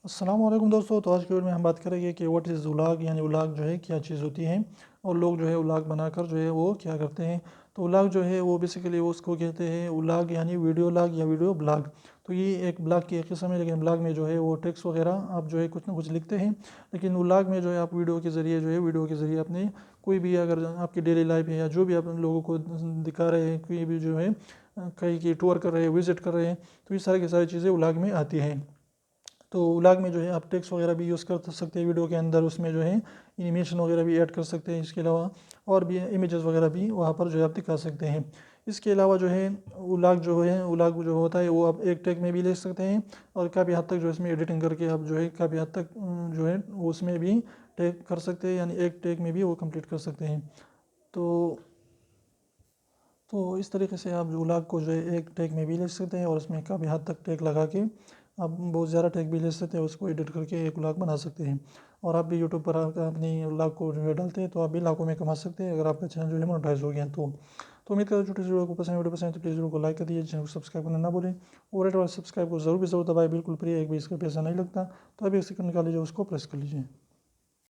अस्सलाम वालेकुम दोस्तों। तो आज की वीडियो में हम बात करेंगे कि व्हाट इज़ व्लॉग, यानी व्लॉग जो है क्या चीज़ होती है और लोग जो है व्लॉग बनाकर जो है वो क्या करते हैं। तो व्लॉग जो है वो बेसिकली वो उसको कहते हैं व्लॉग, यानी वीडियो लॉग या वीडियो ब्लॉग। तो ये एक ब्लॉग की एक किस्म है, लेकिन ब्लॉग में जो है वो टेक्स्ट वगैरह आप जो है कुछ ना कुछ लिखते हैं। लेकिन व्लॉग में जो है आप वीडियो के ज़रिए जो है वीडियो के ज़रिए अपने कोई भी अगर आपकी डेली लाइफ है या जो भी आप लोगों को दिखा रहे हैं, कोई भी जो है कहीं की टूर कर रहे हैं, विजिट कर रहे हैं, तो ये सारी की सारी चीज़ें व्लॉग में आती हैं। तो व्लॉग में जो है आप टेक्स्ट वगैरह भी यूज़ कर सकते हैं वीडियो के अंदर, उसमें जो है एनिमेशन वगैरह भी ऐड कर सकते हैं। इसके अलावा और भी इमेजेस वगैरह भी वहाँ पर जो है आप दिखा सकते हैं। इसके अलावा जो है व्लॉग जो होता है वो आप एक टेक में भी ले सकते हैं, और काफ़ी हद तक जो इसमें एडिटिंग करके आप जो है काफ़ी हद तक जो है उसमें भी टेक कर सकते हैं, यानी एक टेक में भी वो कंप्लीट कर सकते हैं। तो तो इस तरीके से आप व्लॉग को जो है एक टेक में भी ले सकते हैं, और उसमें काफ़ी हद तक टेक लगा के आप बहुत ज़्यादा टेक भी ले सकते हैं, उसको एडिट करके एक व्लॉग बना सकते हैं। और आप भी यूट्यूब पर अपनी व्लॉग को जो है डालते हैं तो आप भी लाखों में कमा सकते हैं, अगर आपका चैनल जो है मोनेटाइज हो गया तो उम्मीद करता हूँ छोटी सी वीडियो को पसंद, वीडियो पसंद है तो प्लीज़ वीडियो को लाइक कर दीजिए, चैनल को सब्सक्राइब करना ना भूलें, और रेड वाला सब्सक्राइब को ज़रूर दबाएं, बिल्कुल फ्री है, एक भी इसका पैसा नहीं लगता। तो अभी उसी को निकाल लीजिए, उसको प्रेस कर लीजिए।